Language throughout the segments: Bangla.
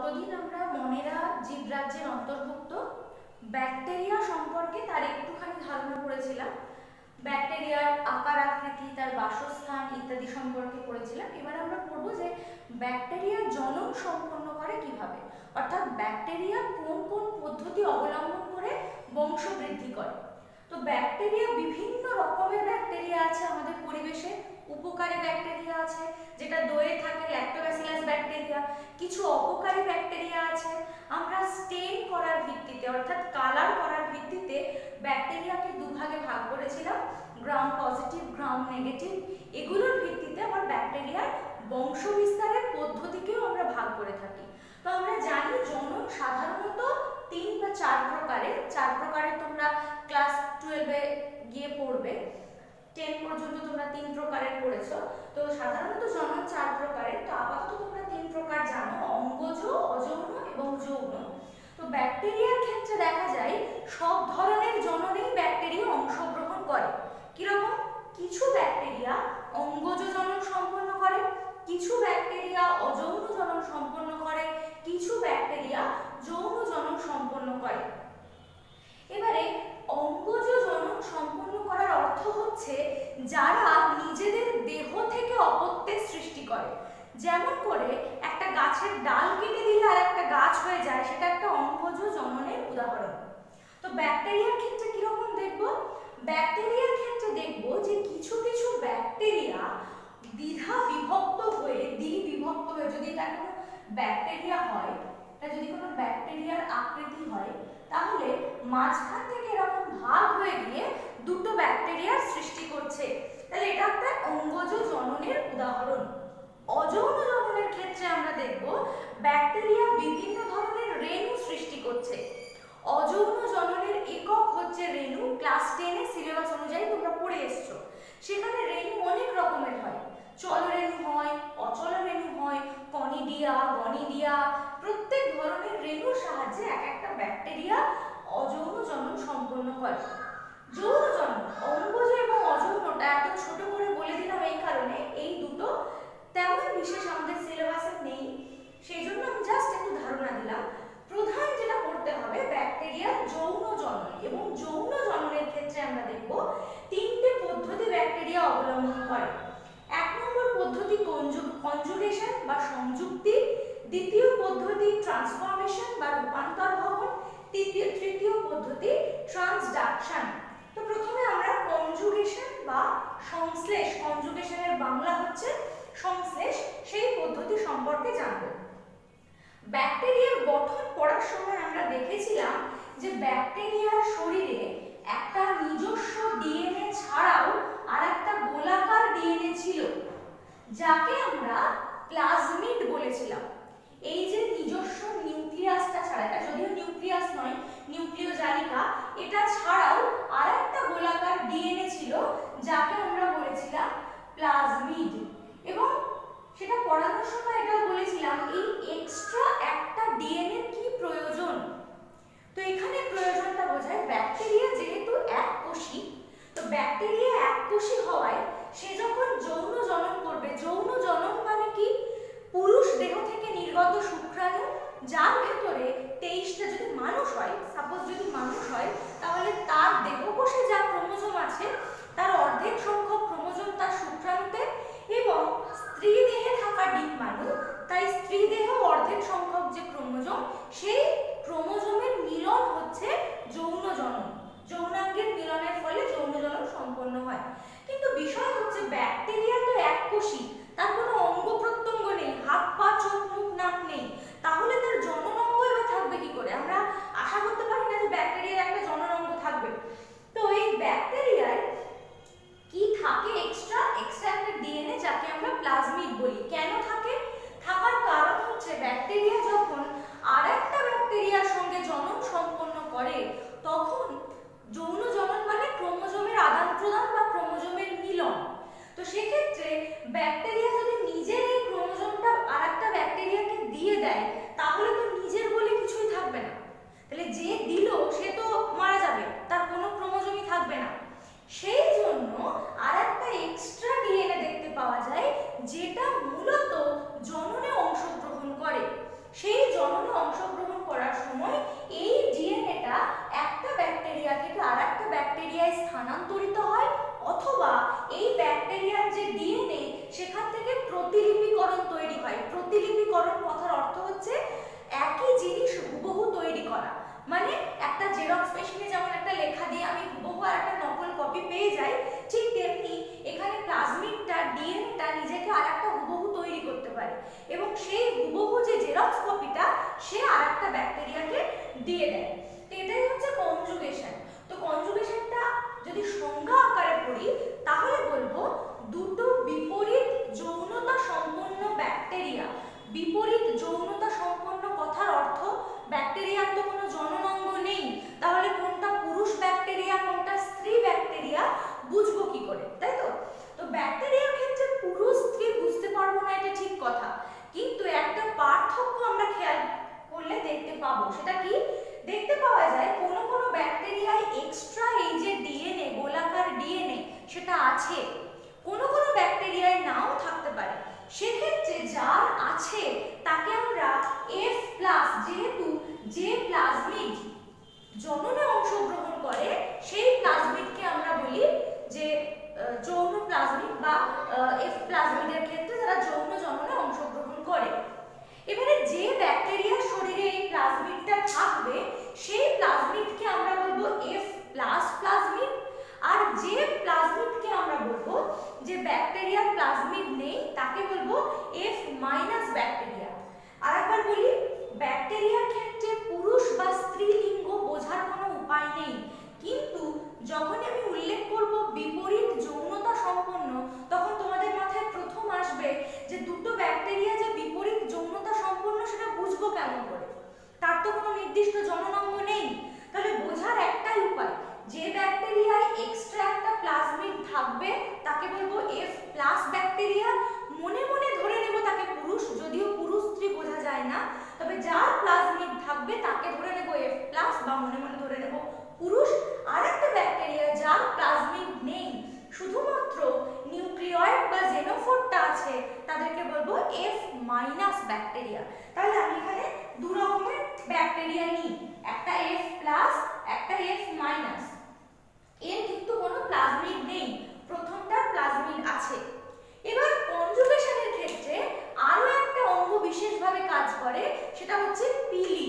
গতদিন আমরা মনেরা জীবরাজ্যের অন্তর্ভুক্ত ব্যাকটেরিয়া সম্পর্কে তার একটুখানি ধারণা করেছিলাম। ব্যাকটেরিয়ার আকার আকৃতি, তার বাসস্থান ইত্যাদি সম্পর্কে পড়েছিলাম। এবার আমরা পড়ব যে ব্যাকটেরিয়া জনন সম্পন্ন করে কিভাবে, অর্থাৎ ব্যাকটেরিয়া কোন কোন পদ্ধতি অবলম্বন করে বংশ বৃদ্ধি করে। তো ব্যাকটেরিয়া বিভিন্ন রকমের ব্যাকটেরিয়া আছে আমাদের পরিবেশে। উপকারী ব্যাকটেরিয়া আছে যেটা দইয়ে থাকে, ল্যাক্টোব্যাসিলাস ব্যাকটেরিয়া। কিছু অপকারী ব্যাকটেরিয়া আছে। আমরা স্টেন করার ভিত্তিতে অর্থাৎ কালার করার ভিত্তিতে ব্যাকটেরিয়াকে দুভাগে ভাগ করেছিলাম, গ্রাম পজিটিভ, গ্রাম নেগেটিভ। এগুলোর ভিত্তিতে আবার ব্যাকটেরিয়ার বংশ বিস্তারের পদ্ধতিকেও আমরা ভাগ করে থাকি। তো আমরা জানি জনন সাধারণত 3 বা 4 প্রকারের। 4 প্রকারের তোমরা ক্লাস 12-এ গিয়ে পড়বে। 10 পর্যন্ত তোমরা 3 প্রকারের পড়েছো। তো সাধারণত জনন 4 প্রকারের। তো আপাতত তোমরা 3 প্রকার জানো, অঙ্গজ, অযৌন এবং যৌন। তো ব্যাকটেরিয়ার ক্ষেত্রে দেখা যায় সব ধরনের জননেই ব্যাকটেরিয়া অংশগ্রহণ করে। কিরকম? কিছু ব্যাকটেরিয়া অঙ্গজ জনন সম্পন্ন করে, কিছু ব্যাকটেরিয়া অযৌন জনন সম্পন্ন করে, কিছু ব্যাকটেরিয়া যৌন জনন সম্পন্ন করে। এবারে অঙ্গজ জনন সম্পন্ন করার অর্থ হচ্ছে যারা নিজেদের দেহ থেকে অপত্যের সৃষ্টি করে। যেমন করে একটা গাছের ডাল কেটে দিলে আর একটা গাছ হয়ে যায়, সেটা একটা অঙ্গজ জননের উদাহরণ। তো ব্যাকটেরিয়ার ক্ষেত্রে কিরকম দেখব? ব্যাকটেরিয়ার ক্ষেত্রে দেখব যে কিছু কিছু ব্যাকটেরিয়া দ্বিবিভক্ত হয়ে যদি এটা কোনো ব্যাকটেরিয়া হয়, এটা যদি কোনো ব্যাকটেরিয়ার আকৃতি হয়, তাহলে মাঝখান থেকে এরকম ভাগ হয়ে গিয়ে দুটো ব্যাকটেরিয়ার সৃষ্টি করছে। তাহলে এটা একটা অঙ্গজ জননের উদাহরণ। অযৌন জননের ক্ষেত্রে আমরা দেখব ব্যাকটেরিয়া বিভিন্ন ধরনের রেণু সৃষ্টি করছে। অযৌন জননের একক হচ্ছে রেণু। ক্লাস 10-এ সিলেবাস অনুযায়ী তোমরা পড়ে এসছো। সেখানে রেণু অনেক রকমের হয়। চল রেণু হয়, অচল রেণু হয়, কনিডিয়া, গনিডিয়া। প্রত্যেক ধরনের রেণুর সাহায্যে এক একটা ব্যাকটেরিয়া অযৌন জনন সম্পন্ন করে। যৌন জনন, অঙ্গজ এবং অযৌনটা এত ছোট করে বলে দিলাম এই কারণে, এই দুটো তেমন বিশেষ আমাদের সিলেবাসে নেই, সেই জন্য আমি জাস্ট একটু ধারণা দিলাম। প্রধান যেটা পড়তে হবে ব্যাকটেরিয়ার যৌন জনন, এবং যৌন জননের ক্ষেত্রে আমরা দেখব 3টে পদ্ধতি ব্যাকটেরিয়া অবলম্বন করে। 1 নম্বর পদ্ধতি কনজুগেশন বা সংযুক্তি, দ্বিতীয় পদ্ধতি ট্রান্সফরমেশন বা রূপান্তর ভবন, তৃতীয় পদ্ধতি ট্রান্সডাকশন। তো প্রথমে আমরা কনজুগেশন বা সংশ্লেষ, কনজুগেশনের বাংলা হচ্ছে সংশ্লেষ, সেই পদ্ধতি সম্পর্কে জানব। ব্যাকটেরিয়ার গঠন পড়ার সময় আমরা দেখেছিলাম যে ব্যাকটেরিয়ার শরীরে একটা নিজস্ব ডিএনএ ছাড়াও আরেকটা গোলাকার ডিএনএ ছিল, যাকে আমরা প্লাজমিড বলেছিলাম। এই যে নিজস্ব নিউক্লিয়াসটা ছাড়া, এটা যদিও নিউক্লিয়াস নয়, নিউক্লিওজালিকা, এটা ছাড়াও আরেকটা গোলাকার ডিএনএ ছিল, যাকে আমরা বলেছিলাম প্লাজমিড। এবং সেটা পড়ানোর সময় এটা বলেছিলাম এই এক্সট্রা একটা ডিএনএ কি প্রয়োজন। তো এখানে প্রয়োজনটা বোঝায় ব্যাকটেরিয়া যেহেতু এককোষী, তো ব্যাকটেরিয়া এককোষী হওয়ায় সে যখন যৌন জনন করবে, যৌন জনন মানে কি? পুরুষ দেহ থেকে নির্গত শুক্রাণু, যার ভেতরে 23টা, যদি মানুষ হয়, সাপোজ যদি মানুষ হয়, তাহলে তার দেহকোষে যা ক্রোমোজোম আছে তার অর্ধেক সংখ্যক ক্রোমোজোম তার শুক্রাণুতে, এবং স্ত্রী দেহে থাকা ডিম্বাণু, তাই স্ত্রী দেহ অর্ধেক সংখ্যক যে ক্রোমোজোম, সেই ক্রোমোজোমের মিলন হচ্ছে যৌন জনন। যৌনাঙ্গের মিলনের ফলে যৌন জনন সম্পন্ন হয়। কিন্তু বিষয় হচ্ছে ব্যাকটেরিয়া তো এককোষী, তার কোনো অঙ্গ প্রত্যঙ্গ নেই, হাত পা চোখ মুখ নাক নেই, তাহলে তার জনন অঙ্গ এবার থাকবে কি করে? আমরা আশা করতে পারি না যে ব্যাকটেরিয়ার একটা জনন অঙ্গ থাকবে। তো এই ব্যাকটেরিয়ার কি থাকে? এক্সট্রা একটা ডিএনএ, যাকে আমরা প্লাজমিড বলি। কেন থাকে? থাকার কারণ হচ্ছে ব্যাকটেরিয়া যখন আরেকটা ব্যাকটেরিয়ার সঙ্গে জনন সম্পন্ন করে, তখন যৌন জনন মানে ক্রোমোজোমের আদান প্রদান বা ক্রোমোজোমের মিলন। তো সেক্ষেত্রে ব্যাকটেরিয়া যদি নিজের এই ক্রোমোজোমটা আরেকটা ব্যাকটেরিয়াকে দিয়ে দেয়, তাহলে তো নিজের বলে কিছুই থাকবে না। তাহলে যে দিল সে তো মারা যাবে, তার কোনো ক্রোমোজোমই থাকবে না। সেই জন্য আরেকটা এক্সট্রা ডিএনএ দেখতে পাওয়া যায়, যেটা মূলত জননে অংশগ্রহণ করে। সেই জননে অংশগ্রহণ করার সময় এই ডিএনএটা একটা ব্যাকটেরিয়া থেকে আরেকটা ব্যাকটেরিয়ায় স্থানান্তরিত হয়, অথবা এই ব্যাকটেরিয়ার যে ডিএনএ সেখান থেকে প্রতিলিপিকরণ তৈরি হয়। প্রতিলিপিকরণ কথার অর্থ হচ্ছে একই জিনিস হুবহু তৈরি করা, মানে একটা জেরক্স মেশিনে যেমন একটা লেখা দিয়ে আমি হুবহু আর একটা নকল কপি পেয়ে যাই, ঠিক তেমনি এখানে প্লাজমিডটা ডিএনএটা নিজেকে আরেকটা হুবহু তৈরি করতে পারে এবং সেই হুবহু যে জেরক্স কপিটা সে আরেকটা ব্যাকটেরিয়াকে দিয়ে দেয়। তো এটাই হচ্ছে কনজুগেশন। তো কনজুগেশনটা যদি সংজ্ঞা আকারে পড়ি তাহলে বলবো দুটো বিপরীত যৌনতা সম্পন্ন ব্যাকটেরিয়া। বিপরীত যৌনতা সম্পন্ন কথার অর্থ ব্যাকটেরিয়ার তো কোনো জননাঙ্গ নেই, তাহলে কোনটা পুরুষ ব্যাকটেরিয়া কোনটা স্ত্রী ব্যাকটেরিয়া বুঝবো কি করে, তাই তো? তো ব্যাকটেরিয়ার ক্ষেত্রে পুরুষ স্ত্রী বুঝতে পারবো না, এটা ঠিক কথা, কিন্তু একটা পার্থক্য আমরা খেয়াল করলে দেখতে পাবো। সেটা কি? দেখতে পাওয়া যায় কোনো কোনো ব্যাকটেরিয়ায় এক্সট্রা এই যে ডিএনএ, গোলাকার ডিএনএ সেটা আছে, কোনো কোনো ব্যাকটেরিয়ায় নাও থাকতে পারে। সেক্ষেত্রে যার আছে তাকে আমরা F+, যেহেতু যে প্লাজমিড জননে অংশগ্রহণ করে সেই প্লাজমিডকে আমরা বলি যে যৌন প্লাজমিড বা F প্লাজমিডের ক্ষেত্রে যারা যৌন জননে অংশগ্রহণ করে। এবারে যে ব্যাকটেরিয়ার শরীরে এই প্লাজমিডটা থাকবে সেই প্লাজমিডকে আমরা বলবো F+ প্লাজমিড, আর যে প্লাজমিডকে আমরা বলবো যে ব্যাকটেরিয়ার প্লাজমিড নেই তাকে বলবো F- ব্যাকটেরিয়া। আরেকবার বলি, ব্যাকটেরিয়ার ক্ষেত্রে পুরুষ বা স্ত্রীলিঙ্গ বোঝার কোনো উপায় নেই, কিন্তু যখন আমি উল্লেখ করব বিপরীত যৌনতা সম্পন্ন তখন তোমাদের মাথায় প্রথম আসবে যে দুটো ব্যাকটেরিয়া যে বিপরীত যৌনতা সম্পন্ন সেটা বুঝবো কেমন করে? তার তো কোনো নির্দিষ্ট জননাঙ্গ নেই। তাহলে বোঝার একটাই উপায়, যে ব্যাকটেরিয়ায় এক্সট্রা একটা প্লাজমিড থাকবে তাকে বলবো F+ ব্যাকটেরিয়া। মনে মনে ধরে নেব তাকে পুরুষ, যদিও পুরুষ স্ত্রী বোঝা যায় না, তবে যার প্লাজমিড থাকবে তাকে ধরে নেব F+ বা মনে মনে ধরে নেব পুরুষ। আরেকটা ব্যাকটেরিয়া যার প্লাজমিড নেই, শুধুমাত্র নিউক্লিয়য়েড বা জেনোফোরটা আছে, তাদেরকে বলবো F- ব্যাকটেরিয়া। তাহলে আমি এখানে দু রকমের ব্যাকটেরিয়া নিই, একটা F+, একটা F-। এর কিন্তু কোনো প্লাজমিড নেই, প্রথমটার প্লাজমিড আছে। এবার কনজুগেশনের ক্ষেত্রে আরো একটা অঙ্গ বিশেষভাবে কাজ করে, সেটা হচ্ছে পিলি,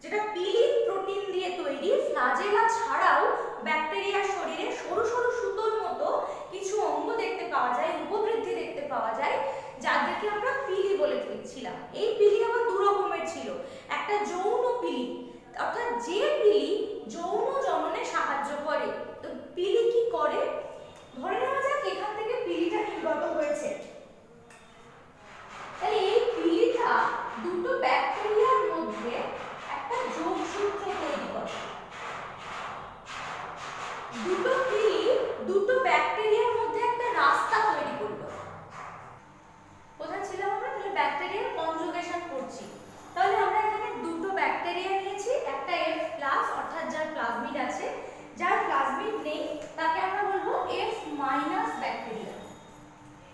যেটা পিলিন প্রোটিন দিয়ে তৈরি। ফ্লাজেলা ছাড়াও ব্যাকটেরিয়ার শরীরে সরু সরু সুতোর মতো কিছু অঙ্গ দেখতে পাওয়া যায়, উপবৃদ্ধি দেখতে পাওয়া যায়, যাদেরকে আমরা পিলি বলে ফেলছিলাম। এই পিলি আবার দু রকমের ছিল, একটা যৌন পিলি, অর্থাৎ যে পিলি যৌন জননে সাহায্য করে। তো পিলি কি করে? ধরে নেওয়া যাক এখান থেকে পিলিটা নির্গত হয়েছে, তাহলে এই পিলিটা দুটো ব্যাকটেরিয়ার মধ্যে একটা যোগসূত্র তৈরি করে। দুটো পিলি দুটো ব্যাকটেরিয়ার মধ্যে একটা রাস্তা তৈরি করলো। কোথায় ছিলাম আমরা? তাহলে ব্যাকটেরিয়ার কনজুগেশন করছি। তাহলে আমরা এখানে দুটো ব্যাকটেরিয়া নিয়েছি, একটা F+ অর্থাৎ যার প্লাজমিড আছে, যার প্লাজমিড নেই তাকে আমরা বলবো F- ব্যাকটেরিয়া।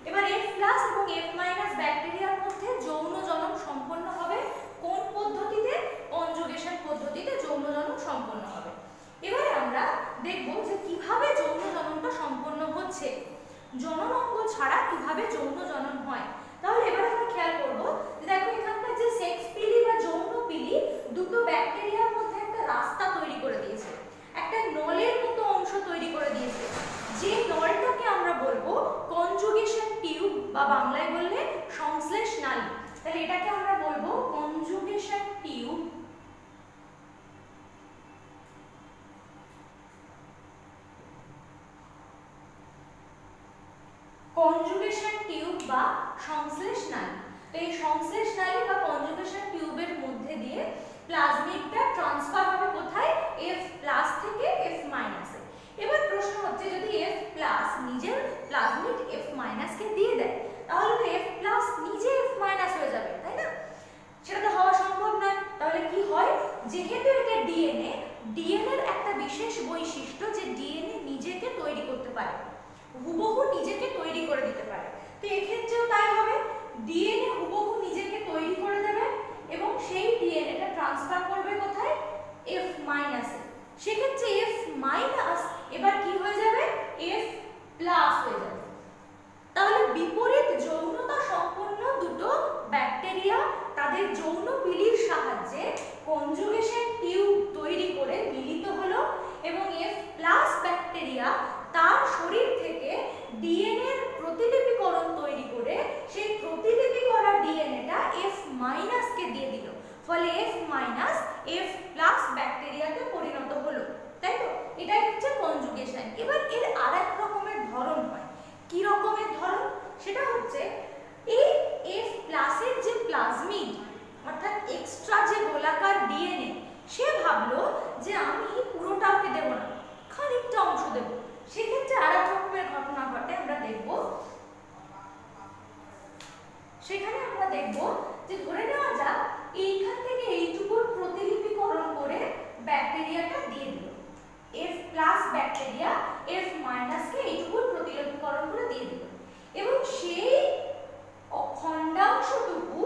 এবার F+ এবং F- ব্যাকটেরিয়ার মধ্যে যৌন জনন সম্পন্ন হবে কোন পদ্ধতিতে? কনজুগেশন পদ্ধতিতে যৌন জনন সম্পন্ন হবে। এবারে আমরা দেখব যে কিভাবে যৌন জননটা সম্পন্ন হচ্ছে, জননাঙ্গ ছাড়া কিভাবে যৌন জনন হয়। তাহলে এবার আমরা খেয়াল করব যে দেখো এখানকার যে সেক্স পিলি বা যৌন পিলি দুটো ব্যাকটেরিয়ার মধ্যে একটা রাস্তা তৈরি করে দিয়েছে, একটা নলের মতো অংশ তৈরি করে দিয়েছে, যে নলটাকে আমরা বলবো কনজুগেশন টিউব বা বাংলায় বললে সংশ্লেষ নালী। তাহলে এটাকে আমরা বলবো কনজুগেশন টিউব। কনজুগেশন টিউব বা সংশ্লেষ নালী। তো এই সংশ্লেষ নালী বা কনজুগেশন টিউবের মধ্যে দিয়ে প্লাজমিডটা ট্রান্সফার হবে কোথায়? F+ থেকে F- এ। এবার প্রশ্ন হচ্ছে যদি F+ নিজের প্লাজমিড F- কে দিয়ে দেয় তাহলে তো F+ নিজে F- হয়ে যাবে, তাই না? সেটা তো হওয়া সম্ভব নয়। তাহলে কি হয়? যেহেতু এটা ডিএনএ, ডিএনএর একটা বিশেষ বৈশিষ্ট্য যে ডিএনএ নিজেকে তৈরি করতে পারে, হুবহু নিজেকে তৈরি করে দিতে পারে। তো এক্ষেত্রেও তাই হবে, ডিএনএ হুবহু নিজেকে তৈরি করে দেবে এবং সেক্ষেত্রে F মাইনাস এবার কি হয়ে যাবে, F প্লাস হয়ে যাবে। তাহলে বিপরীত যৌনতা সম্পন্ন দুটো ব্যাকটেরিয়া তাদের যৌন পিলির সাহায্যে কনজুগেশন টিউব তৈরি করে মিলিত হলো এবং F প্লাস ব্যাকটেরিয়া তার শরীর থেকে ডিএনএ এর প্রতিলিপিকরণ তৈরি করে সেই প্রতিলিপি করা ডিএনএটা F মাইনাস কে দিয়ে দিল, ফলে F মাইনাস F প্লাস ব্যাকটেরিয়াতে পরিণত হলো, তাই তো? এটাই হচ্ছে কনজুগেশন। এবার এর আরেক রকমের ধরন হয়। কি রকমের ধরন? সেটা হচ্ছে এই F প্লাসের যে প্লাজমিড অর্থাৎ এক্সট্রা যে গোলাকার ডিএনএ, সে ভাবলো যে আমি পুরোটাকে দেব না, খানিকটা অংশ দেব। সেক্ষেত্রে আরেক রকমের ঘটনা ঘটে, আমরা দেখব। সেখানে আমরা দেখব যে ধরে নেওয়া যাক এইখান থেকে এইটুকুর প্রতিলিপিকরণ করে ব্যাকটেরিয়াটা দিয়ে দিল। F plus bacteria F minus কে এইটুকুর প্রতিলিপিকরণ করে দিয়ে দিল এবং সেই খণ্ডাংশটুকু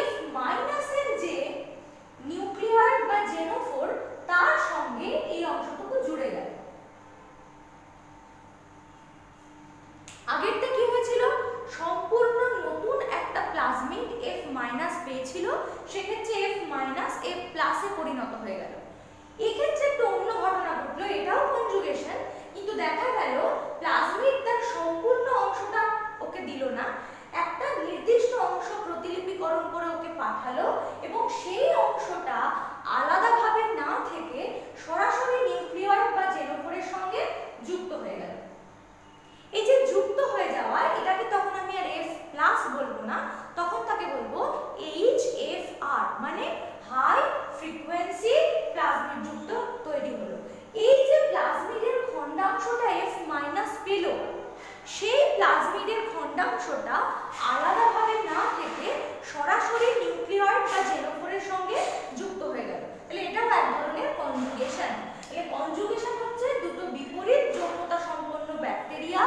F মাইনাস এর যে নিউক্লিয়ার বা জেনোফোর তার সঙ্গে এই অংশটুকু জুড়ে গেল। আগেরটা কি হয়েছিল, সম্পূর্ণ নতুন একটা প্লাজমিড F মাইনাস পেয়েছিল, সেক্ষেত্রে F মাইনাস F প্লাসে পরিণত হয়ে গেল। এক্ষেত্রে একটু অন্য ঘটনা ঘটলো, এটাও কনজুগেশন, কিন্তু দেখা গেল প্লাজমিড তার সম্পূর্ণ অংশটা ওকে দিল না, একটা নির্দিষ্ট অংশ প্রতিলিপিকরণ করে ওকে পাঠালো এবং সেই অংশটা আলাদাভাবে না থেকে সরাসরি নিউক্লিয়ার বা জেনোফোরের সঙ্গে যুক্ত হয়ে গেল। এই যে যুক্ত হয়ে যাওয়া, এটাকে তখন আমি আর F প্লাস বলবো না, তখন তাকে বলবো HFR, মানে হাই ফ্রিকোয়েন্সি প্লাজমিড যুক্ত তৈরি হলো। এই যে প্লাজমিডের খণ্ডাংশটা F মাইনাস পেল, সেই প্লাজমিডের খণ্ডাংশটা আলাদাভাবে না থেকে সরাসরি নিউক্লিয়ার বা জেনোফোরের সঙ্গে যুক্ত হয়ে গেল। তাহলে এটাও এক ধরনের কনজুগেশন। তাহলে কনজুগেশন হচ্ছে দুটো বিপরীত যৌনতা সম্পন্ন ব্যাকটেরিয়া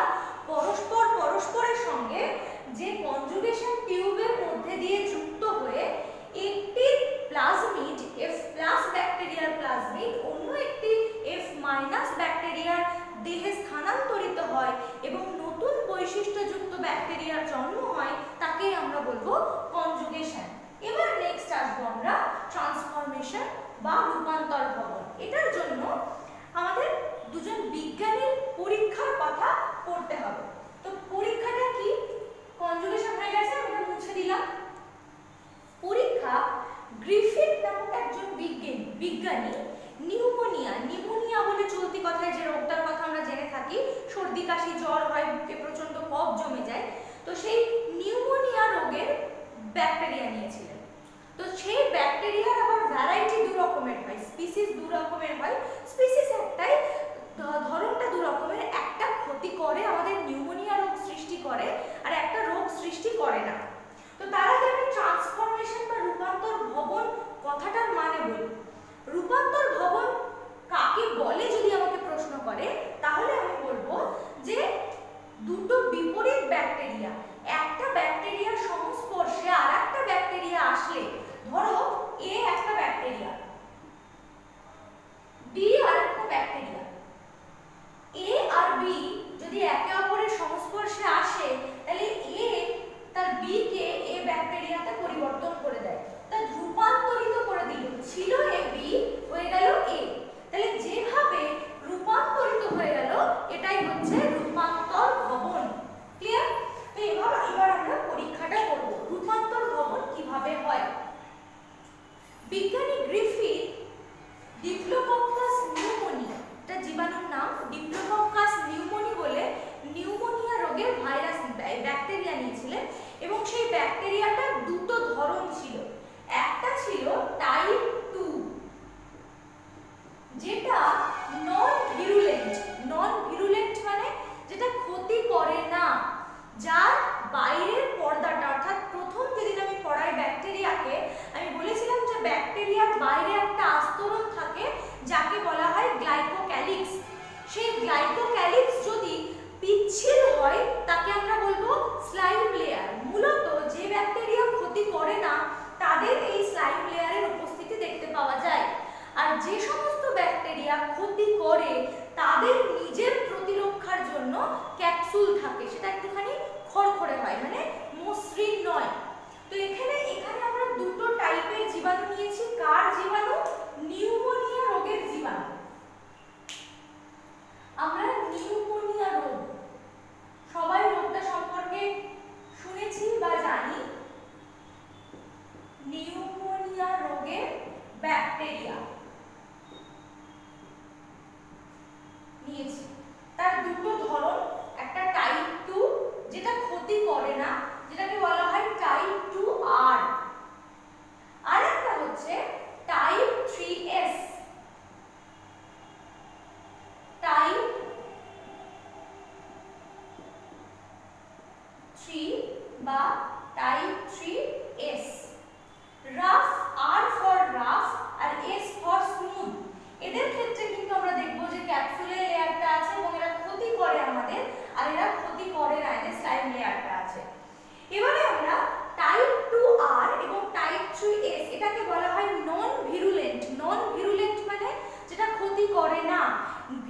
পরস্পরের সঙ্গে যে কনজুগেশন টিউবের মধ্যে দিয়ে যুক্ত হয়ে একটি প্লাজমিড F প্লাস ব্যাকটেরিয়ার প্লাজমিড অন্য একটি F মাইনাস ব্যাকটেরিয়ার দেহে স্থানান্তরিত হয় এবং নতুন বৈশিষ্ট্যযুক্ত ব্যাকটেরিয়ার জন্ম হয়, তাকে আমরা বলবো কনজুগেশন। এবার নেক্সট আসবো আমরা ট্রান্সফরমেশন বা রূপান্তর ভবন। এটার জন্য আমাদের দুজন বিজ্ঞানীর পরীক্ষার কথা পড়তে হবে। তো পরীক্ষাটা কি? কনজুগেশন হয়ে গেছে, আমরা মুছে দিলাম। পরীক্ষা গ্রিফিথ নামক একজন বিজ্ঞানী নিউমোনিয়া বলে চলতি কথায় যে রোগটার কথা আমরা জেনে থাকি, সর্দি কাশি জ্বর হয়, বুকে প্রচন্ড কফ জমে যায়, তো সেই নিউমোনিয়া রোগের ব্যাকটেরিয়া নিয়েছিলেন। তো সেই ব্যাকটেরিয়ার আবার ভ্যারাইটি দু রকমের হয়, স্পিসিস দু রকমের হয়। স্পিসিস একটাই, ধরনটা দু রকমের, একটা ক্ষতি করে আমাদের নিউমোনিয়া রোগ সৃষ্টি করে আর একটা রোগ সৃষ্টি করে না। তো তার আগে আমি ট্রান্সফরমেশন বা রূপান্তর ভবন কথাটার মানে বলি। রূপান্তর ভবন কাকে বলে যদি আমাকে প্রশ্ন করে, তাহলে আমি বলবো যে দুটো বিপরীত ব্যাকটেরিয়া, একটা ব্যাকটেরিয়ার সংস্পর্শে আর একটা ব্যাকটেরিয়া আসলে, ধরো A একটা ব্যাকটেরিয়া, B আর একটা ব্যাকটেরিয়া, A আর B যদি একে অপরের সংস্পর্শে আসে, তাহলে A তার B কে A ব্যাকটেরিয়াতে পরিবর্তন করে দেয়, তা রূপান্তরিত করে দিল। ছিল A, B হয়ে গেল A। তাহলে যেভাবে রূপান্তরিত হয়ে গেল, এটাই হচ্ছে রূপান্তর ভবন। ক্লিয়ার? তো এবার আমরা পরীক্ষাটা করব, রূপান্তর ভবন কিভাবে হয়। বিজ্ঞানী গ্রিফিথ ডিপ্লোকক্কাস নিউমোনি, এটা জীবাণুর নাম, ডিপ্লোকক্কাস নিউমোনি বলে নিউমোনিয়া রোগের ভাইরাস ব্যাকটেরিয়া নিয়েছিলেন এবং সেই ব্যাকটেরিয়াটা দুটো ধরন ছিল। একটা ছিল টাইপ 2, যেটা নন ভিরুলেন্ট মানে যেটা ক্ষতি করে না, যার বাইরের পর্দাটা, অর্থাৎ প্রথম যেদিন আমি পড়াই ব্যাকটেরিয়াকে, আমি বলেছিলাম যে ব্যাকটেরিয়ার বাইরে একটা আস্তরণ থাকে যাকে বলা হয় গ্লাইকোক্যালিক্স। সেই গ্লাইকোক্যালিক্স যদি পিচ্ছিল হয় তাকে আমরা বলবো স্লাইম লেয়ার। মূলত যে ব্যাকটেরিয়া ক্ষতি করে না তাদের এই স্লাইম লেয়ারের উপস্থিতি দেখতে পাওয়া যায়। আর যে সমস্ত ব্যাকটেরিয়া ক্ষতি করে তাদের নিজের প্রতিরক্ষার জন্য ক্যাপসুল থাকে, সেটা একটুখানি খড়খড়ে হয়, মানে মসৃণ নয়। তো এখানে আমরা দুটো টাইপের জীবাণু নিয়েছি। কার জীবাণু? নিউমোনিয়া রোগের জীবাণু। আমরা নিউমোনিয়া রোগ, সবাই রোগটা সম্পর্কে শুনেছি বা জানি। নিউমোনিয়া রোগের ব্যাকটেরিয়া নিয়েছি। তার দুটো ধরন, একটা টাইপ 2 যেটা ক্ষতি করে না, যেটাকে বলা হয় টাইপ 2R, আর একটা হচ্ছে টাইপ 3S। টাইপ 3 বা type 3S। Rough, R for rough R S for smooth. এদের ক্ষেত্রে কিন্তু আমরা দেখব যে ক্যাপসুলের লেয়ারটা আছে এবং এরা ক্ষতি করে আমাদের, আর এরা ক্ষতি করে না, এদের স্লাইম লেয়ারটা আছে। এবারে আমরা টাইপ 2R এবং টাইপ 3S, এটাকে বলা হয় নন ভিরুলেন্ট। নন ভিরুলেন্ট মানে যেটা ক্ষতি করে না।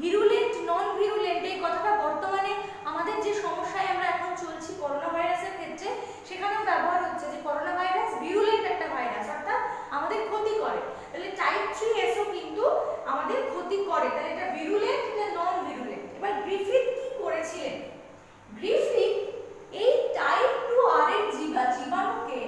ভিরুলেন্ট, নন ভিরুলেন্ট এই কথাটা বর্তমানে আমাদের যে সমস্যায় আমরা এখন চলছি করোনা ভাইরাসের ক্ষেত্রে, সেখানেও ব্যবহার হচ্ছে যে করোনা ভাইরাস ভিরুলেন্ট একটা ভাইরাস, অর্থাৎ আমাদের ক্ষতি করে। তাহলে টাইপ 3S ও কিন্তু আমাদের ক্ষতি করে, তাহলে এটা ভিরুলেন্ট, এটা নন ভিরুলেন্ট। এবার গ্রিফিথ কি করেছিলেন? গ্রিফিথ এই টাইপ 2R এর জীবাণুকে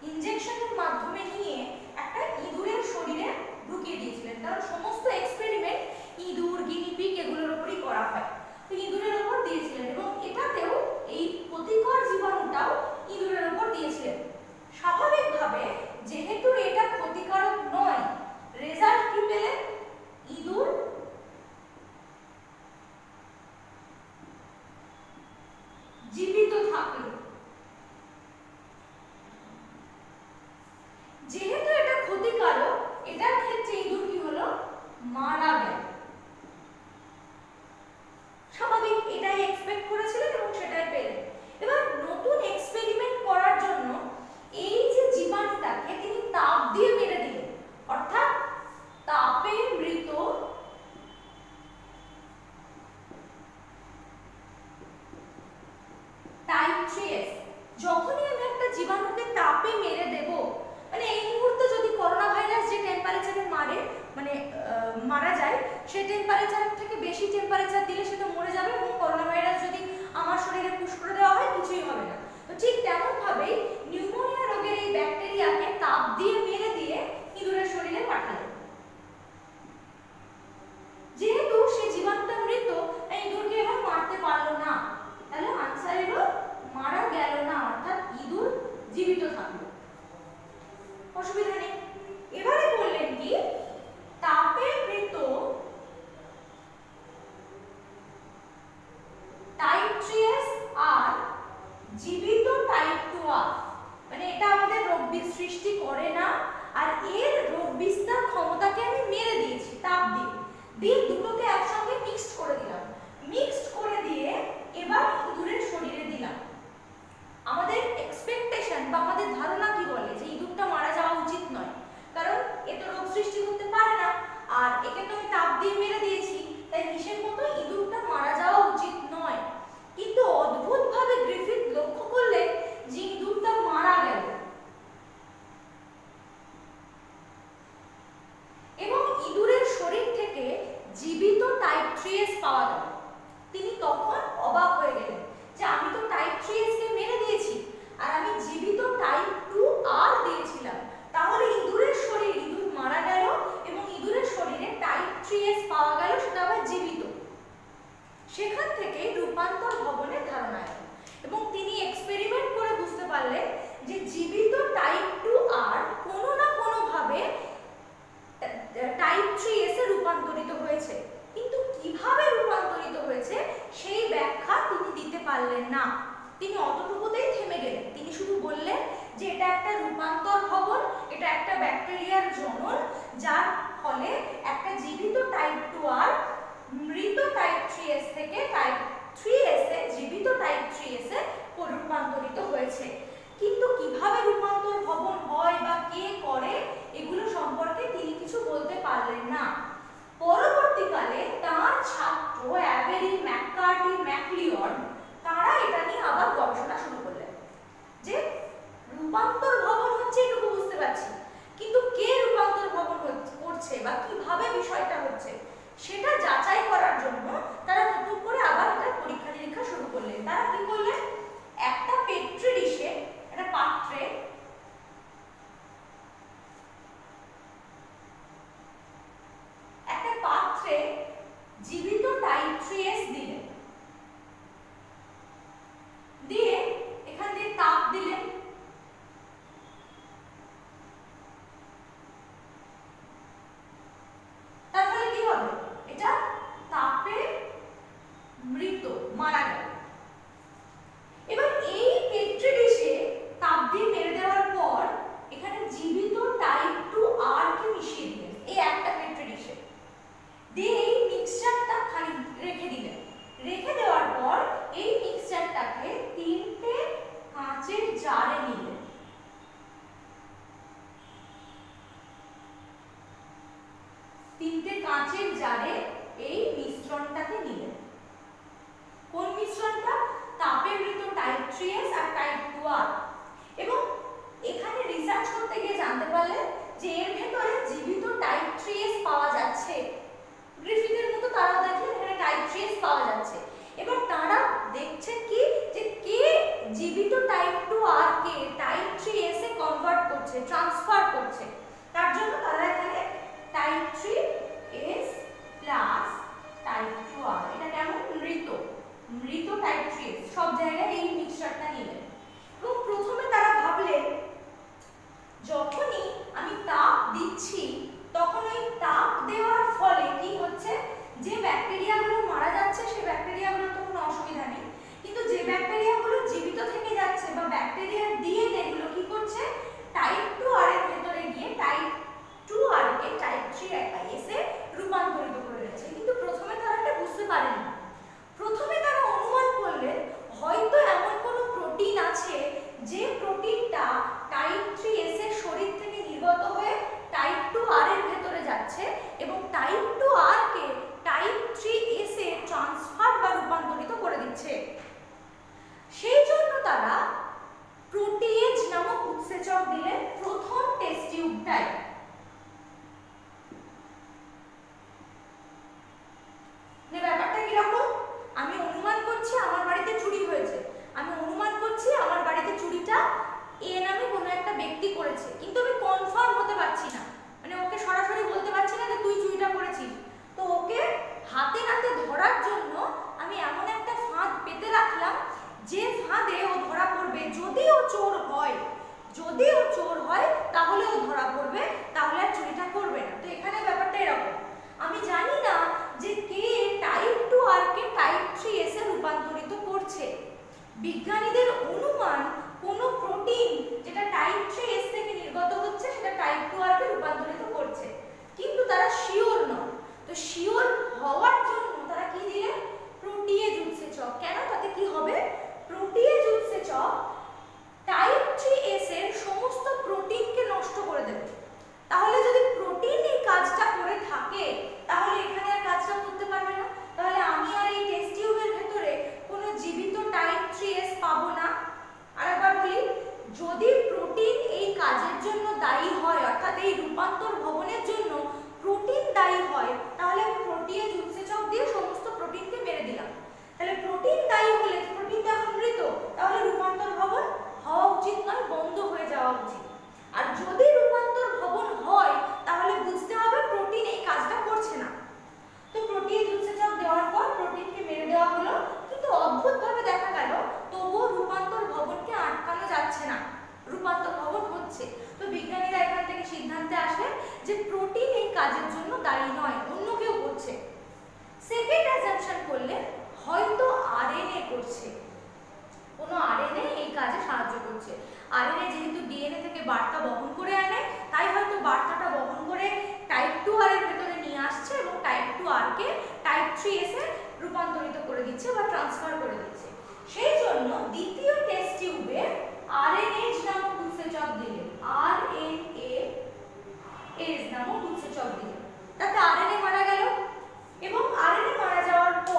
ইনজেকশনের মাধ্যমে নিয়ে একটা ইঁদুরের শরীরে ঢুকিয়ে দিয়েছিলেন, কারণ সমস্ত এক্সপেরিমেন্ট ইঁদুর, গিনিপিগ এগুলোর উপরই করা হয়। তো ইঁদুরের উপর দিয়েছিলেন এবং এটাতেও এই ক্ষতিকর জীবাণুটাও ইঁদুরের উপর দিয়েছিলেন। স্বাভাবিকভাবে যেহেতু এটা ক্ষতিকারক নয়, রেজাল্ট কি পেলেন? ইঁদুর জীবিত থাকলো। যেহেতু এটা ক্ষতিকারক, এটার ক্ষেত্রে ইঁদুর কি হলো? মারা গেল। স্বাভাবিক, এটাই এক্সপেক্ট করেছিলেন এবং সেটাই পেলেন। এবার নতুন এক্সপেরিমেন্ট করার জন্য এই যে জীবাণুটাকে তিনি তাপ দিয়ে মেরে দিলেন, অর্থাৎ তাপে মৃত টাইপ 3S। যখনই আমি একটা জীবাণুকে তাপে মেরে দেব, মানে এই মুহূর্তে যদি করোনা ভাইরাস যে টেম্পারেচারে মারা যায়, সেই টেম্পারেচার থেকে বেশি টেম্পারেচার দিলে সেটা মরে যাবে, এবং করোনা ভাইরাস যদি আমার শরীরে পুশ করে দেওয়া হয় কিছুই হবে না। তো ঠিক তেমন ভাবেই নিউমোনিয়া রোগের এই ব্যাকটেরিয়াকে তাপ দিয়ে মেরে দিয়ে ইঁদুরের শরীরে পাঠালো। যেহেতু সেই জীবাণুটা মৃত, তাই ইঁদুরকে এবার মারতে পারলো না, তাহলে আনসার এলো মারা গেল না, অর্থাৎ ইঁদুর জীবিত থাকলো, অসুবিধা নেই। এবারে বললেন কি, তাপে মৃত টাইপ 3S আর জীবিত টাইপ 2R, মানে এটা আমাদের রোগ সৃষ্টি করে না, আর এর রোগ বিস্তার ক্ষমতাকে আমি মেরে দিয়েছি তাপ দিয়ে দুটোকে একসঙ্গে মিক্সড করে দিলাম। মিক্সড করে দিয়ে এবার ইঁদুরের শরীরে দিলাম। আমাদের এক্সপেকটেশন বা আমাদের ধারণা কি বলে যে ইঁদুরটা মারা যাওয়া উচিত নয়, কারণ এ তো রোগ সৃষ্টি করতে পারে না, আর একে তো আমি তাপ দিয়ে মেরে দিয়েছি, তাই হিসেব মতো ইঁদুরটা মারা যাওয়া উচিত নয়। কিন্তু অদ্ভুতভাবে গ্রিফিথ লক্ষ্য করলেন যে ইঁদুরটা মারা গেল এবং ইঁদুরের শরীর থেকে জীবিত টাইপ 3S পাওয়া গেল। তিনি তখন অবাক হয়ে গেলেন যে আমি তো টাইপ 3S কে মেরে দিয়েছি, আর আমি জীবিত টাইপ 2R দিয়েছিলাম, তাহলে ইঁদুর মারা গেল এবং ইঁদুরের শরীরে টাইপ 3S পাওয়া গেল, সেটা আবার জীবিত। সেখান থেকে রূপান্তর ভবনের ধারণা এলো এবং তিনি এক্সপেরিমেন্ট করে বুঝতে পারলেন যে জীবিত টাইপ 2R কোনো না কোনো ভাবে টাইপ 3S এ রূপান্তরিত হয়েছে। কিন্তু কিভাবে ছাত্র অ্যাভেরি, ম্যাককার্টি, ম্যাকলিওড তারা এটা নিয়ে আবার গবেষণা শুরু করলেন যে রূপান্তর ভবন হচ্ছে এটুকু বুঝতে পারছি, কিন্তু কে রূপান্তর ভবন করছে বা কিভাবে বিষয়টা হচ্ছে সেটা যাচাই করার জন্য তারা নতুন করে আবার এটা পরীক্ষা নিরীক্ষা শুরু করলেন। তারা কি করলেন, একটা পেট্রি ডিশে, একটা পাত্রে জীবিত টাইপ 3s দিলেন, দিয়ে এখান দিয়ে তাপ দিলেন, তাহলে কি হবে, এটা তাপে মৃত মারা গেল। এবার এই পেট্রি ডিশে তাপ দিয়ে মেরে দেওয়ার পর এখানে জীবিত টাইপ 2r কে মিশিয়ে দিলেন এই একটা পেট্রি ডিশে, দিয়ে এই মিক্সচারটা খালি রেখে দিলেন। রেখে দেওয়ার পর এই মিক্সচারটাকে তিনটে কাঁচের জারে নিলেন। তিনটে কাঁচের জারে এই মিশ্রণটাকে নিলেন। কোন মিশ্রণটা, তাপে মৃত টাইপ 3s আর টাইপ 2r। এবং এখানে রিসার্চ করতে গিয়ে জানতে পারলেন যে এর ভেতরে জীবিত টাইপ 3s পাওয়া যাচ্ছে। গ্রিফিথের মতো তারাও দেখলেন এখানে টাইপ 3s পাওয়া যাচ্ছে। এবার তারা দেখছেন কি যে কে জীবিত type 2r K type 3s এ কনভার্ট করছে, ট্রান্সফার করছে। তার জন্য তারা এখানে type 3s plus type 2r, এটা কেমন, মৃত টাইপ 3s, সব জায়গায় এই মিক্সচারটা নিলেন। এবং প্রথমে তারা ভাবলেন যখনই আমি তাপ দিচ্ছি তখন ওই তাপ দেওয়ার ফলে কি হচ্ছে, যে ব্যাকটেরিয়াগুলো মারা যাচ্ছে সেই ব্যাকটেরিয়াগুলোর তো কোনো অসুবিধা নেই, কিন্তু যে ব্যাকটেরিয়াগুলো জীবিত থেকে যাচ্ছে বা ব্যাকটেরিয়ার ডিএনএ গুলো কি করছে, টাইপ 2r এর ভেতরে গিয়ে type 2r K type 3s এ রূপান্তরিত করে দিচ্ছে। কিন্তু প্রথমে তারা এটা বুঝতে পারেনি। প্রথমে তারা অনুমান করলেন হয়তো এমন কোনো প্রোটিন আছে যে প্রোটিনটা টাইপ 3s এর শরীর থেকে নির্গত হয়ে টাইপ 2r এর ভেতরে যাচ্ছে এবং type 2r K type 3s a transfer বা রূপান্তরিত করে দিচ্ছে। সেই জন্য তারা প্রোটিয়েজ নামক উৎসেচক দিলেন প্রথম টেস্ট টিউবটায়। ব্যাপারটা কিরকম, আমি অনুমান করছি আমার বাড়িতে চুরি হয়েছে, আমি অনুমান করছি আমার বাড়িতে চুরিটা এ নামে কোনো একটা ব্যক্তি করেছে, কিন্তু আমি কনফার্ম হতে পারছি না, মানে ওকে সরাসরি বলতে পারছি না যে তুই চুরিটা করেছিস। তো ওকে হাতে নাতে ধরার জন্য আমি এমন একটা ফাঁদ পেতে রাখলাম যে ফাঁদে ও ধরা পড়বে। যদি ও চোর হয় তাহলে ও ধরা পড়বে, তাহলে আর চুরিটা করবে না। তো এখানে ব্যাপারটা এরকম, আমি জানি না যে K type 2r K type 3s এ রূপান্তরিত করছে। বিজ্ঞানীদের অনুমান কোনো প্রোটিন যেটা টাইপ 3s থেকে নির্গত হচ্ছে সেটা টাইপ 2r কে রূপান্তরিত করছে, কিন্তু তারা শিওর নয়। তো শিওর হওয়ার জন্য তারা কি দিলেন, প্রোটিয়েজ উৎসেচক। কেন, তাতে কি হবে, প্রোটিয়েজ উৎসেচক টাইপ 3s এর সমস্ত প্রোটিনকে নষ্ট করে দেবে। তাহলে যদি প্রোটিন এই কাজটা করে থাকে তাহলে এখানে আর কাজটা করতে পারবে না, তাহলে আমি আর এই টেস্ট টিউবের ভেতরে কোনো জীবিত টাইপ 3s পাবো না। আরেকবার বলি, যদি প্রোটিন এই কাজের জন্য দায়ী হয়, অর্থাৎ এই রূপান্তর ভবনের জন্য প্রোটিন দায়ী হয়, তাহলে আমি প্রোটিয়েজ উৎসেচক দিয়ে সমস্ত প্রোটিনকে মেরে দিলাম। তাহলে প্রোটিন দায়ী হলে প্রোটিনটা এখন মৃত, তাহলে রূপান্তর ভবন হওয়া উচিত নয়, বন্ধ হয়ে যাওয়া উচিত। আর যদি রূপান্তর ভবন হয় তাহলে বুঝতে হবে প্রোটিন এই কাজটা করছে না। তো প্রোটিয়েজ উৎসেচক দেওয়ার পর প্রোটিনকে মেরে দেওয়া হলো, কিন্তু অদ্ভুতভাবে দেখা গেল তবুও রূপান্তর ভবনকে আটকানো যাচ্ছে না, রূপান্তর ভবন হচ্ছে। তো বিজ্ঞানীরা এখান থেকে সিদ্ধান্তে আসলেন যে প্রোটিন এই কাজের জন্য দায়ী নয়, অন্য কেউ করছে। সেকেন্ড অ্যাজাম্পশন করলেন হয়তো আরএনএ করছে, কোনো আরএনএ এই কাজে সাহায্য করছে। আরএনএ যেহেতু ডিএনএ থেকে বার্তা বহন করে আনে, তাই হয়তো বার্তাটা বহন করে টাইপ 2r এর ভেতরে নিয়ে আসছে এবং type 2r K type 3s এ রূপান্তরিত করে দিচ্ছে বা ট্রান্সফার করে দিচ্ছে। সেই জন্য দ্বিতীয় টেস্ট টিউবে আরএনএজ নামক উৎসেচক দিলেন, আরএনএজ নামক উৎসেচক দিলেন, তাতে আরএনএ মারা গেল। এবং আরএনএ মারা যাওয়ার পর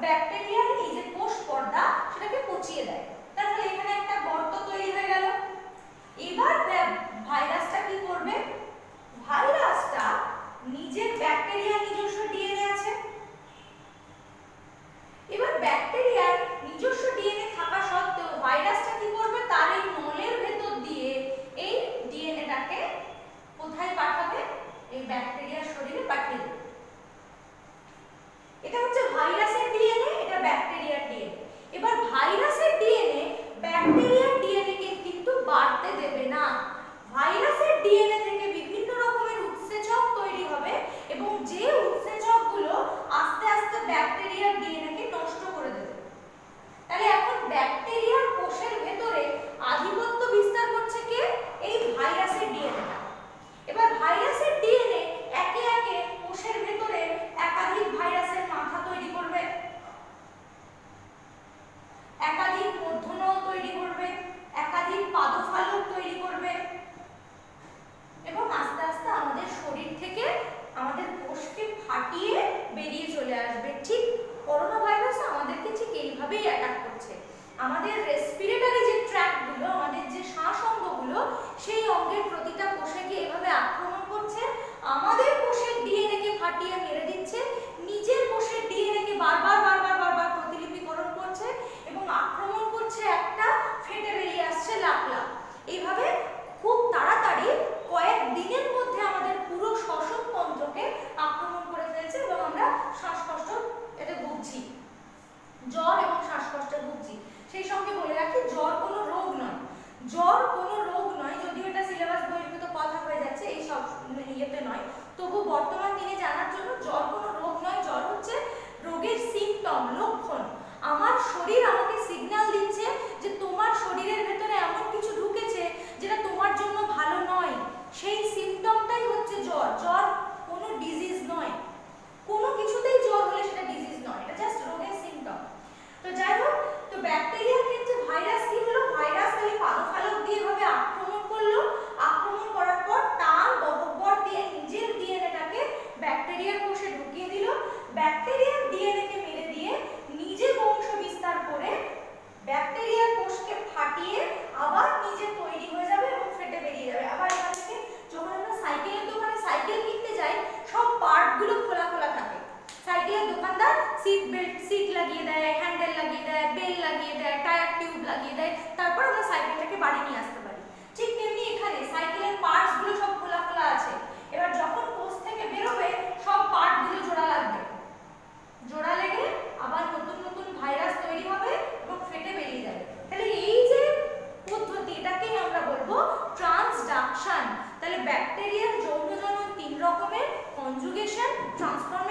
ব্যাকটেরিয়ার এই যে কোষ পর্দা সেটাকে পচিয়ে দেয়। তাহলে এখানে একটা গর্ত তৈরি হয়ে গেল। এবার ভাইরাসটা কি করবে? ভাইরাসটা নিজের ব্যাকটেরিয়ার নিজস্ব ডিএনএ আছে। এবার ব্যাকটেরিয়ার নিজস্ব ডিএনএ থাকা সত্ত্বেও ভাইরাসটা কি করবে? তার এই নলের ভেতর দিয়ে এই ডিএনএটাকে কোথায় পাঠাবে? এই ব্যাকটেরিয়ার শরীরে পাঠিয়ে দেবে। এটা হচ্ছে ভাইরাসের ডিএনএ, এটা ব্যাকটেরিয়ার ডিএনএ। এবার ভাইরাসের ডিএনএ ব্যাকটেরিয়ার ডিএনএ কে কিন্তু বাড়তে দেবে না। ভাইরাসের ডিএনএ থেকে বিভিন্ন রকমের উৎসেচক তৈরি হবে এবং যে উৎসেচকগুলো আস্তে আস্তে ব্যাকটেরিয়ার ডিএনএ কে নষ্ট করে দেবে। তাহলে এখন ব্যাকটেরিয়ার কোষের ভেতরে আধিপত্য বিস্তার করছে কে? এই ভাইরাসের ডিএনএটা। এবার ভাইরাসের ডিএনএ একে একে কোষের ভেতরে একাধিক ভাইরাসের মাথা তৈরি করবে, একাধিক মধ্যনল তৈরি করবে, একাধিক পাদফালক তৈরি করবে এবং আস্তে আস্তে আমাদের শরীর থেকে আমাদের কোষকে ফাটিয়ে বেরিয়ে চলে আসবে। ঠিক করোনা ভাইরাস আমাদেরকে ঠিক এইভাবেই অ্যাটাক করছে। আমাদের রেসপিরেটরি যে ট্র্যাক্টগুলো, আমাদের যে শ্বাস অঙ্গগুলো, সেই অঙ্গের প্রতিটা কোষকে এভাবে আক্রমণ করছে। আমাদের কোষের ডিএনএ কে ফাটিয়ে মেরে দিচ্ছে, নিজের কোষের ডিএনএ কে বারবার বারবার বারবার প্রতিলিপিকরণ করছে এবং আক্রমণ করছে একটা, ফেটে বেরিয়ে আসছে লাখ লাখ। এইভাবে খুব তাড়াতাড়ি কয়েক দিনের মধ্যে আমাদের পুরো শ্বসন তন্ত্রকে আক্রমণ করে ফেলছে এবং আমরা শ্বাসকষ্ট এতে ভুগছি, জ্বর এবং শ্বাসকষ্টে ভুগছি। সেই সঙ্গে বলে রাখি, জ্বর কোনো রোগ নয়, জ্বর কোনো রোগ নয়, যদিও এটা সিলেবাস বহির্ভূত কথা হয়ে যাচ্ছে, এই সব ইয়েতে নয়, তবু বর্তমান দিনে জানার জন্য জ্বর কোনো রোগ নয়। জ্বর হচ্ছে রোগের সিম্পটম, লক্ষণ। আমার শরীর আমাকে সিগন্যাল দিচ্ছে যে তোমার শরীরের ভেতরে এমন কিছু ঢুকেছে যেটা তোমার জন্য ভালো নয়, সেই সিম্পটমটাই হচ্ছে জ্বর। জ্বর কোনো ডিজিজ নয়, কোনো কিছুতেই জ্বর হলে সেটা ডিজিজ নয়, এটা জাস্ট রোগের সিম্পটম। তো যাই হোক, তো ব্যাকটেরিয়ার ক্ষেত্রে ভাইরাস কি হলো? ভাইরাস খালি পাদফালক দিয়ে ভাবে আক্রমণ করলো, আক্রমণ করার পর টান গহ্বর দিয়ে নিজের ডিএনএটাকে ব্যাকটেরিয়ার কোষে ঢুকিয়ে দিল। ব্যাকটেরিয়ার ডিএনএ কে মেরে দিয়ে নিজে বংশ বিস্তার করে ব্যাকটেরিয়ার কোষকে ফাটিয়ে আবার নিজে তৈরি হয়ে যাবে এবং ফেটে বেরিয়ে যাবে। আবার এখান থেকে যখন আমরা সাইকেলের দোকানে সাইকেল কিনতে যাই, সব পার্টগুলো খোলা খোলা থাকে। সাইকেলের দোকানদার সিট লাগিয়ে দেয়, হ্যান্ডেল লাগিয়ে দেয়, বেল লাগিয়ে দেয়, টায়ার টিউব লাগিয়ে দেয়, তারপর আমরা সাইকেলটাকে বাড়ি নিয়ে আসতে পারি। ঠিক তেমনি এখানে সাইকেলের পার্টসগুলো সব খোলা খোলা আছে। এবার যখন কোষ থেকে বেরোবে, সব পার্টগুলো জোড়া লাগবে, জোড়া লেগে আবার নতুন নতুন ভাইরাস তৈরি হবে এবং ফেটে বেরিয়ে যাবে। তাহলে এই যে পদ্ধতি, এটাকেই আমরা বলবো ট্রান্সডাকশন। তাহলে ব্যাকটেরিয়ার যৌন জনন তিন রকমের: কনজুগেশন, ট্রান্সফরমেশন